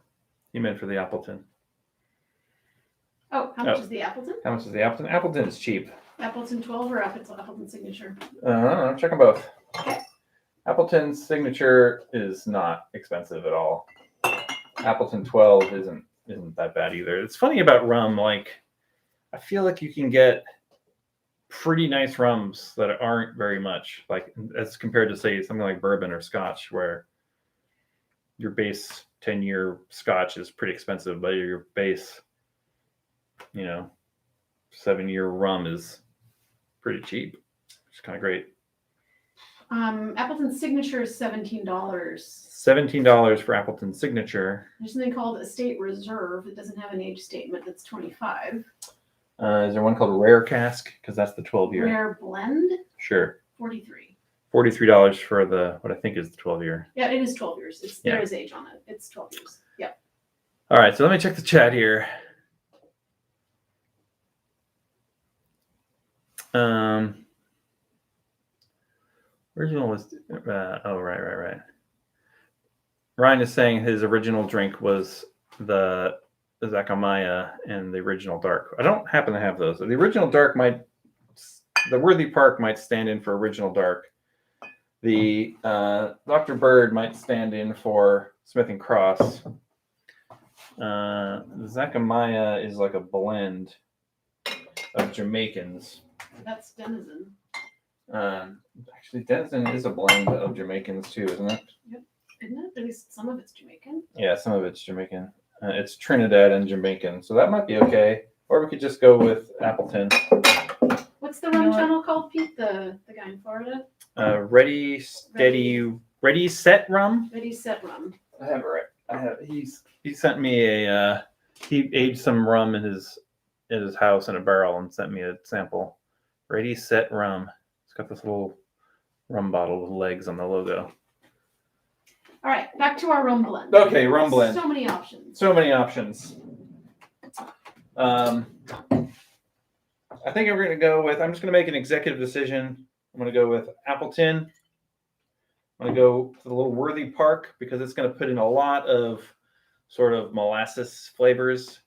you meant for the Appleton. Oh, how much is the Appleton? How much is the Appleton? Appleton is cheap. Appleton 12 or Appleton Signature? I don't know. Check them both. Okay. Appleton Signature is not expensive at all. Appleton 12 isn't that bad either. It's funny about rum. Like, I feel like you can get pretty nice rums that aren't very much, like as compared to, say, something like bourbon or scotch, where your base 10-year scotch is pretty expensive, but your base 7-year rum is pretty cheap. It's kind of great. Appleton Signature is $17. $17 for Appleton Signature. There's something called Estate Reserve. It doesn't have an age statement. That's $25. Is there one called Rare Cask? Because that's the 12-year. Rare Blend? Sure. $43. $43 for what I think is the 12-year. Yeah, it is 12 years. There is age on it. It's 12 years. Yep. All right, so let me check the chat here. Original was oh right. Ryan is saying his original drink was the Zacamaya and the original dark. I don't happen to have those. The original dark the Worthy Park might stand in for original dark. The Dr. Bird might stand in for Smith and Cross. The Zacamaya is like a blend of Jamaicans. That's Denizen. Actually, Denizen is a blend of Jamaicans too, isn't it? Yep. Isn't it? At least some of it's Jamaican. Yeah, some of it's Jamaican. It's Trinidad and Jamaican, so that might be okay. Or we could just go with Appleton. What's the rum channel called, Pete? The guy in Florida? Ready, set rum. Ready, set rum. I have it right. He sent me he aged some rum in his house in a barrel and sent me a sample. Ready, set rum. It's got this little rum bottle with legs on the logo. All right, back to our rum blend. Okay, rum blend. So many options. So many options. I think we're going to go with, I'm just going to make an executive decision. I'm going to go with Appleton. I'm going to go to the little Worthy Park because it's going to put in a lot of sort of molasses flavors.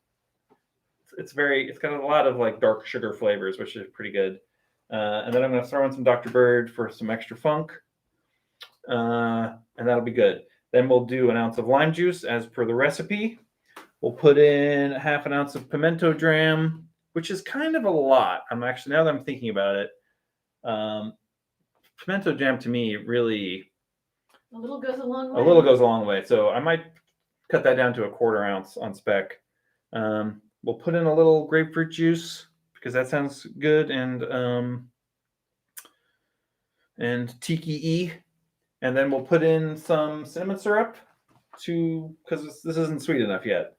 It's got a lot of like dark sugar flavors, which is pretty good. And then I'm going to throw in some Dr. Bird for some extra funk. And that'll be good. Then we'll do an ounce of lime juice as per the recipe. We'll put in half an ounce of pimento dram, which is kind of a lot. Now that I'm thinking about it, pimento jam to me really a little goes a long way. A little goes a long way. So I might cut that down to a 1/4 ounce on spec. We'll put in a little grapefruit juice because that sounds good, and tiki, and then we'll put in some cinnamon syrup because this isn't sweet enough yet.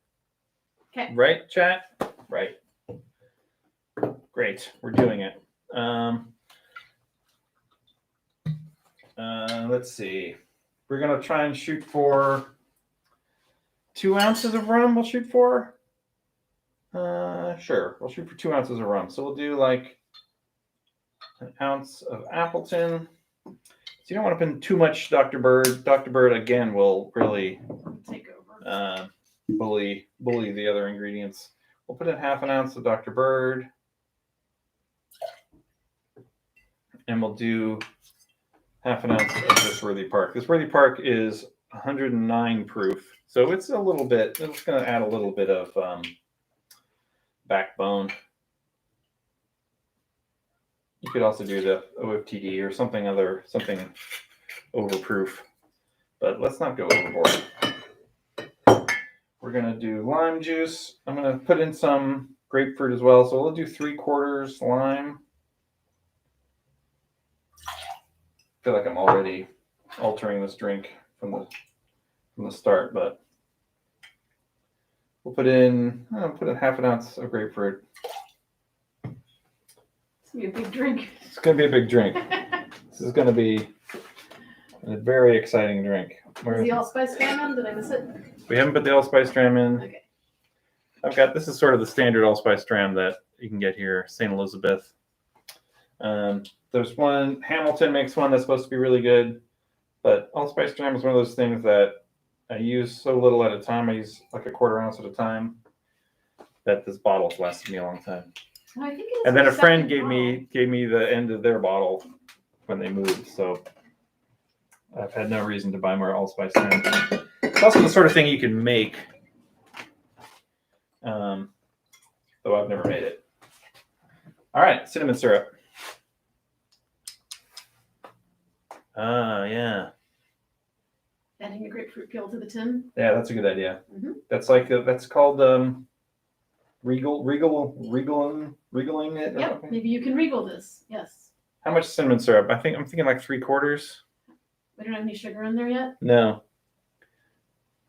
Okay. Right, chat? Right. Great. We're doing it. Let's see. We're going to try and shoot for 2 ounces of rum. We'll shoot for. Sure. We'll shoot for 2 ounces of rum. So we'll do like an ounce of Appleton. So you don't want to put in too much Dr. Bird. Dr. Bird, again, will really take over. Bully the other ingredients. We'll put in half an ounce of Dr. Bird. And we'll do half an ounce of this Worthy Park. This Worthy Park is 109 proof. So it's a little bit, it's going to add a little bit of backbone. You could also do the OFTD or something overproof. But let's not go overboard. We're going to do lime juice. I'm going to put in some grapefruit as well. So we'll do 3/4 lime. I feel like I'm already altering this drink from the start, but we'll put in half an ounce of grapefruit. It's gonna be a big drink. It's gonna be a big drink. This is gonna be a very exciting drink. Is the Allspice Dram in? Did I miss it? We haven't put the Allspice Dram in. Okay. This is sort of the standard Allspice Dram that you can get here, St. Elizabeth. There's one, Hamilton makes one that's supposed to be really good, but Allspice Dram is one of those things that I use so little at a time. I use like a 1/4 ounce at a time that this bottle's lasted me a long time. Oh, I think it is And then our a friend second gave me the end of their bottle when they moved, so I've had no reason to buy more Allspice Dram. It's also the sort of thing you can make, though I've never made it. All right, cinnamon syrup. Yeah. Adding a grapefruit peel to the tin. Yeah, that's a good idea. Mm-hmm. That's called regaling it. Or Yep, something. maybe you can regal this. Yes. How much cinnamon syrup? I'm thinking like 3/4. We don't have any sugar in there yet. No.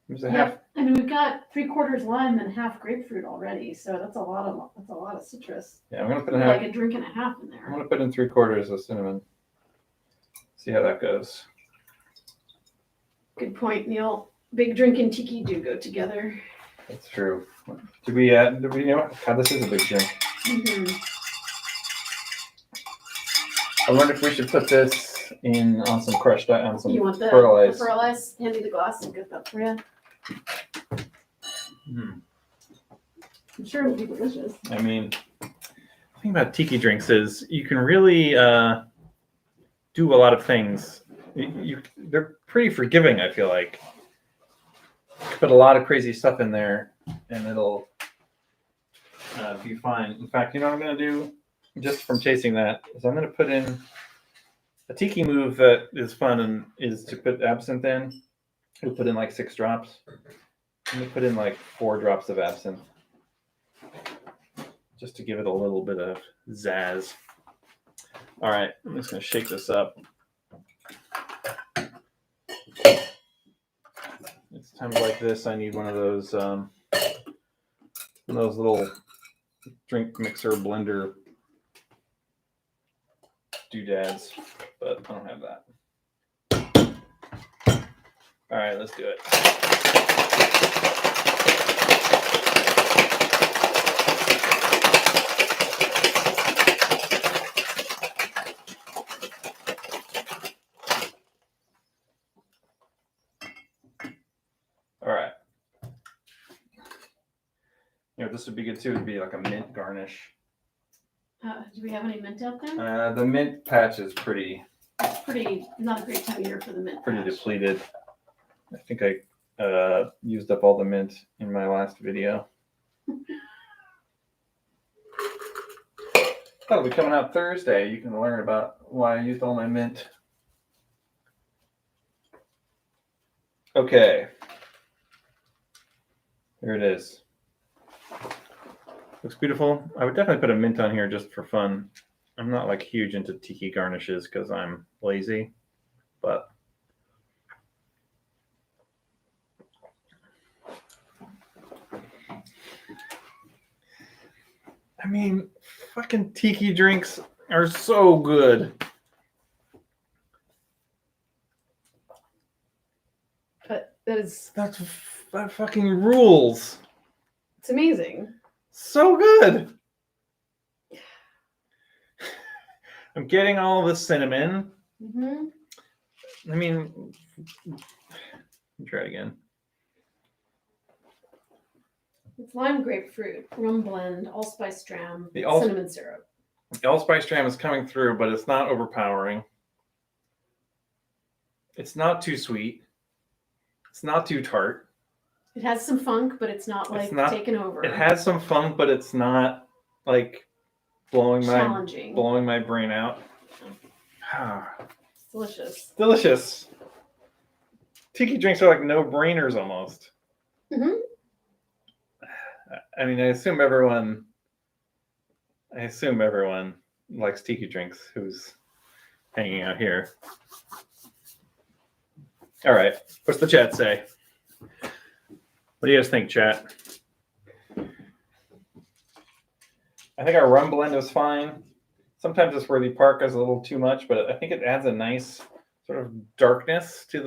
There's a half. I mean, we've got 3/4 lime and half grapefruit already, so that's a lot of citrus. Yeah, I'm gonna put Like a drink and a half in I'm there. gonna put in 3/4 of cinnamon. See how that goes. Good point, Neil. Big drink and tiki do go together. That's true. Do we know? God, this is a big drink. Mm-hmm. I wonder if we should put this in on some crushed on some You want the pearl ice. pearl ice? Hand me the glass and get that for you. I'm sure it'll be delicious. I mean, the thing about tiki drinks is you can really do a lot of things. They're pretty forgiving, I feel like. Put a lot of crazy stuff in there, and it'll be fine. In fact, you know what I'm going to do, just from tasting that, is I'm going to put in a tiki move that is fun and is to put absinthe in. We'll put in like 6 drops. I'm going to put in like 4 drops of absinthe, just to give it a little bit of zazz. All right, I'm just going to shake this up. It's times like this I need one of those little drink mixer blender doodads, but I don't have that. All right, let's do it. All right. You know, this would be good too. It'd be like a mint garnish. Do we have any mint out there? The mint patch is pretty Not a great time of year for the mint. pretty patch. depleted. I think I used up all the mint in my last video. That'll be coming out Thursday. You can learn about why I used all my mint. Okay. Here it is. Looks beautiful. I would definitely put a mint on here just for fun. I'm not like huge into tiki garnishes because I'm lazy, but I mean, fucking tiki drinks are so good. But That fucking rules. it's amazing. So good. I'm getting all the cinnamon. Mm-hmm. I mean, let me try it again. It's lime grapefruit, rum blend, allspice dram, The cinnamon syrup. The Allspice Dram is coming through, but it's not overpowering. It's not too sweet. It's not too tart. It has some funk, but it's not like taken over. It has some funk, but it's not like blowing my brain out. It's delicious. Delicious. Tiki drinks are like no-brainers almost. Mm-hmm. I mean, I assume everyone likes tiki drinks who's hanging out here. All right. What's the chat say? What do you guys think, chat? I think our rum blend is fine. Sometimes this Worthy Park is a little too much, but I think it adds a nice sort of darkness to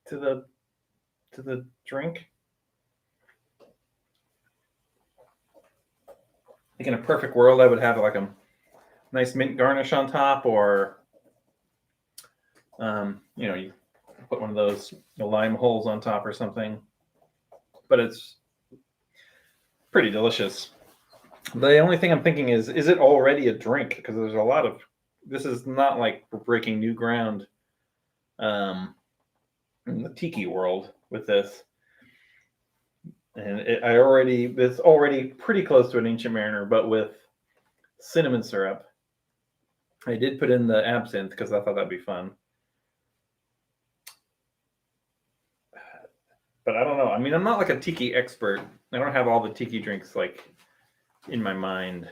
the drink. I think in a perfect world, I would have like a nice mint garnish on top, or you put one of those lime holes on top or something. But it's pretty delicious. The only thing I'm thinking is it already a drink? Because there's a lot of, this is not like we're breaking new ground in the tiki world with this. And it's already pretty close to an Ancient Mariner, but with cinnamon syrup. I did put in the absinthe because I thought that'd be fun. But I don't know. I mean, I'm not like a tiki expert. I don't have all the tiki drinks like in my mind.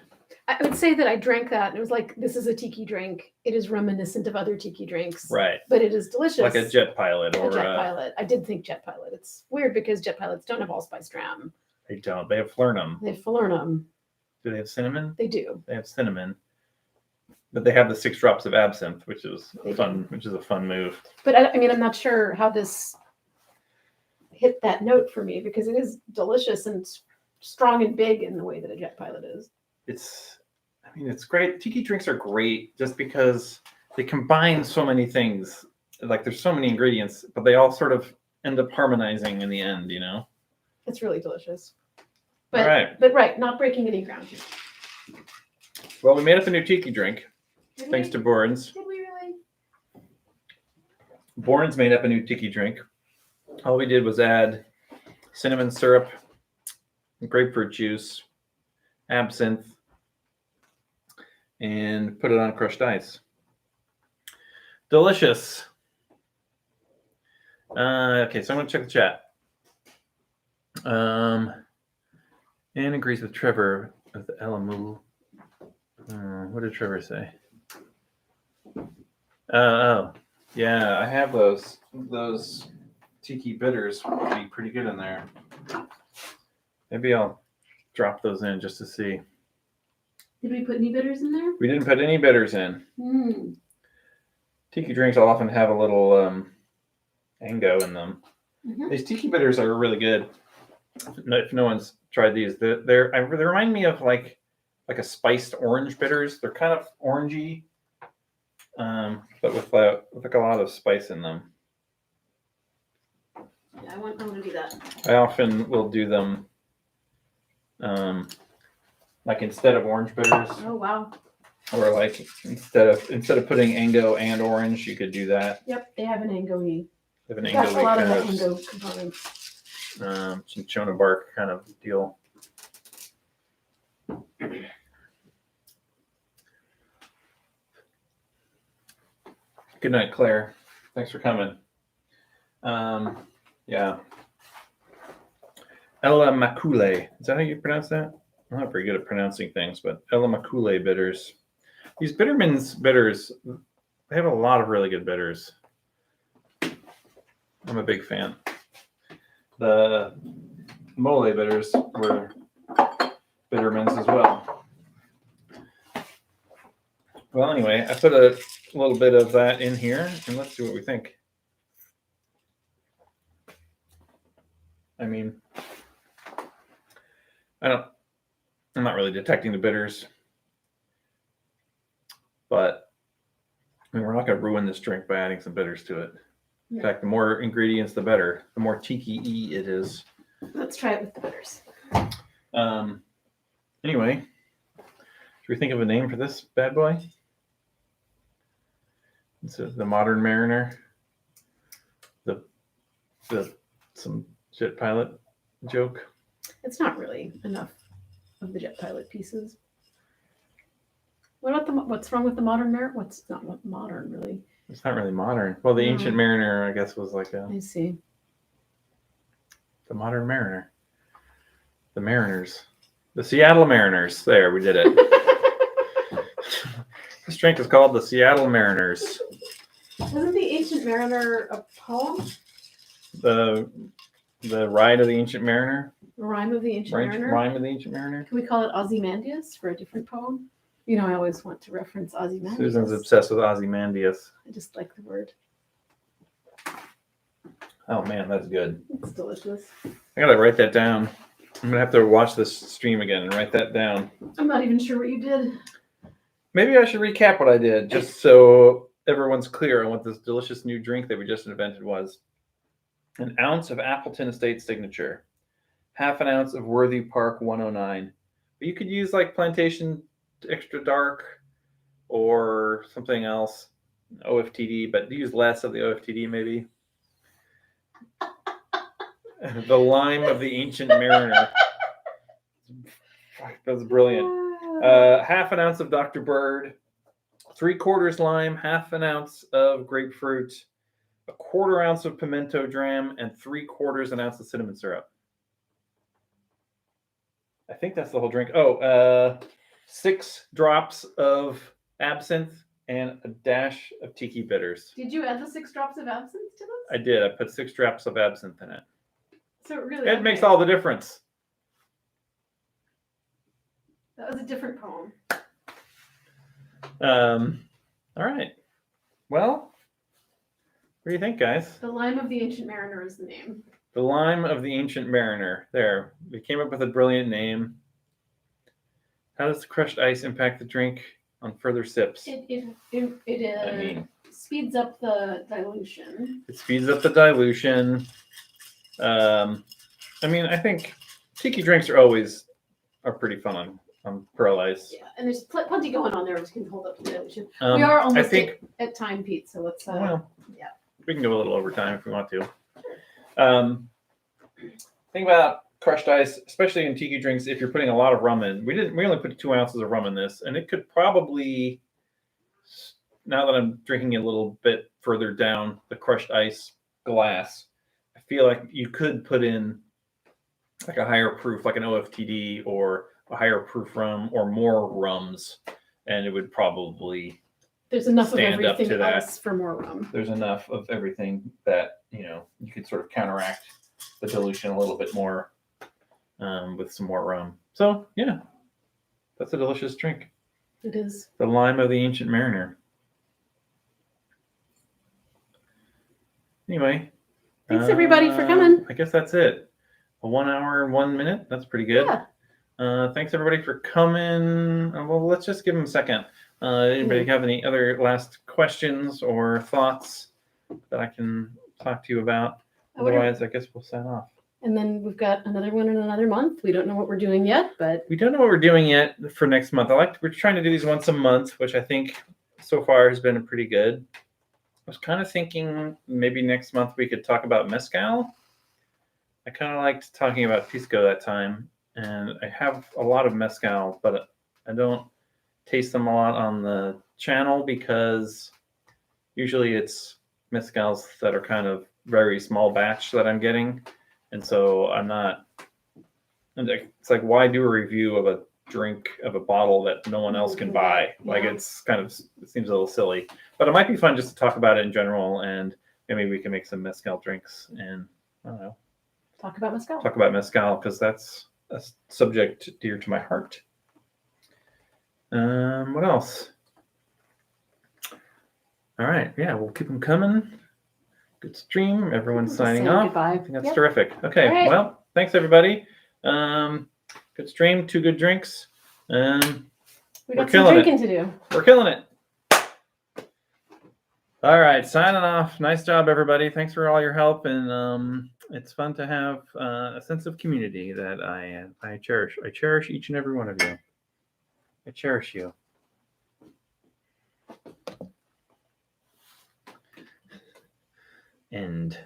I would say that I drank that and it was like, this is a tiki drink. It is reminiscent of other tiki drinks. Right. But it is delicious. Like a Jet Pilot or a Jet Pilot. I did think Jet Pilot. It's weird because Jet Pilots don't have allspice dram. They don't. They have Flernum. They have falernum. Do they have cinnamon? They do. They have cinnamon. But they have the 6 drops of absinthe, which is fun, which is a fun move. But I mean, I'm not sure how this hit that note for me because it is delicious and strong and big in the way that a Jet Pilot is. It's great. Tiki drinks are great just because they combine so many things. Like there's so many ingredients, but they all sort of end up harmonizing in the end, you know? It's really delicious. But, All right. But right, not breaking any ground here. Well, we made up a new tiki drink, Did thanks we? to Bourne's. Did we really? Bourne's made up a new tiki drink. All we did was add cinnamon syrup, grapefruit juice, absinthe, and put it on crushed ice. Delicious. Okay, so I'm going to check the chat. Anne agrees with Trevor with the Elamu. What did Trevor say? Oh, yeah, I have those. Those tiki bitters would be pretty good in there. Maybe I'll drop those in just to see. Did we put any bitters in there? We didn't put any bitters in. Mm. Tiki drinks will often have a little ango in them. Mm-hmm. These tiki bitters are really good. If no one's tried these, they remind me of like a spiced orange bitters. They're kind of orangey, but with like a lot of spice in them. Yeah, I want to do that. I often will do them, like instead of orange bitters, Oh wow. or like instead of putting ango and orange, you could do that. Yep, they have an ango-y. Have an That's a lot of the kind ango components. cinchona bark kind of deal. Good night, Claire. Thanks for coming. Yeah. Ella Macule. Is that how you pronounce that? I'm not very good at pronouncing things, but Ella Macule bitters. These Bittermens bitters, they have a lot of really good bitters. I'm a big fan. The mole bitters were Bittermens as well. Well, anyway, I put a little bit of that in here, and let's see what we think. I mean, I'm not really detecting the bitters, but I mean, we're not going to ruin this drink by adding some bitters to it. In Yeah. fact, the more ingredients, the better. The more tiki-y it is. Let's try it with the bitters. Anyway, should we think of a name for this bad boy? This is the Modern Mariner. The some jet pilot joke. It's not really enough of the jet pilot pieces. What about what's wrong with the modern mariner? What's not modern really? It's not really modern. Well, the No. Ancient Mariner, I guess, was like I see. the Modern Mariner. The Mariners. The Seattle Mariners. There, we did it. This drink is called the Seattle Mariners. Wasn't the Ancient Mariner a poem? The Ride of the Ancient Mariner. The Rhyme of the Ancient Mariner? Rhyme of the Ancient Mariner. Can we call it Ozymandias for a different poem? You know, I always want to reference Ozymandias. Susan's obsessed with Ozymandias. I just like the word. Oh man, that's good. It's delicious. I gotta write that down. I'm gonna have to watch this stream again and write that down. I'm not even sure what you did. Maybe I should recap what I did, just so everyone's clear on what this delicious new drink that we just invented was. An ounce of Appleton Estate Signature, half an ounce of Worthy Park 109. But you could use like Plantation Extra Dark or something else, OFTD, but use less of the OFTD maybe. The Lime of the Ancient Mariner. That's brilliant. Half an ounce of Dr. Bird, 3/4 lime, half an ounce of grapefruit, 1/4 ounce of pimento dram, and 3/4 ounce of cinnamon syrup. I think that's the whole drink. 6 drops of absinthe and a dash of tiki bitters. Did you add the 6 drops of absinthe to this? I did. I put 6 drops of absinthe in it. So it really It makes all the difference. That was a different poem. All right. Well, what do you think, guys? The Lime of the Ancient Mariner is the name. The Lime of the Ancient Mariner. There. We came up with a brilliant name. How does the crushed ice impact the drink? on further sips. It I mean, speeds up the dilution. it speeds up the dilution. I mean, I think tiki drinks are pretty fun on pearl ice. Yeah, and there's plenty going on there which can hold up the dilution. We are almost at time, Pete, so let's well, yeah. We can go a little overtime if we want to. Think about crushed ice, especially in tiki drinks. If you're putting a lot of rum in, we only put 2 ounces of rum in this, and it could probably, now that I'm drinking it a little bit further down the crushed ice glass, I feel like you could put in like a higher proof, like an OFTD or a higher proof rum or more rums, and it would probably there's enough of stand up everything to that. else for more rum. There's enough of everything that, you know, you could sort of counteract the dilution a little bit more with some more rum. So yeah, that's a delicious drink. It is. The Lime of the Ancient Mariner. Anyway. Thanks everybody for coming. I guess that's it. A 1 hour, 1 minute. That's pretty good. Yeah. Thanks everybody for coming. Well, let's just give them a second. Anybody have any other last questions or thoughts that I can talk to you about? Otherwise, I guess we'll sign off. And then we've got another one in another month. We don't know what we're doing yet, but we don't know what we're doing yet for next month. We're trying to do these once a month, which I think so far has been pretty good. I was kind of thinking maybe next month we could talk about mezcal. I kind of liked talking about pisco that time, and I have a lot of mezcal, but I don't taste them a lot on the channel because usually it's mezcals that are kind of very small batch that I'm getting. And so I'm not, it's like, why do a review of a drink of a bottle that no one else can buy? Like it's kind of, it seems a little silly, but it might be fun just to talk about it in general. And maybe we can make some mezcal drinks and I don't know. Talk about mezcal because that's a subject dear to my heart. What else? All right. Yeah, we'll keep them coming. Good stream. Everyone's signing off. Goodbye. I think that's terrific. Okay. Right. Well, thanks everybody. Good stream. 2 good drinks. We got some drinking to do. We're killing it. All right. Signing off. Nice job, everybody. Thanks for all your help. And it's fun to have a sense of community that I cherish. I cherish each and every one of you. I cherish you. End.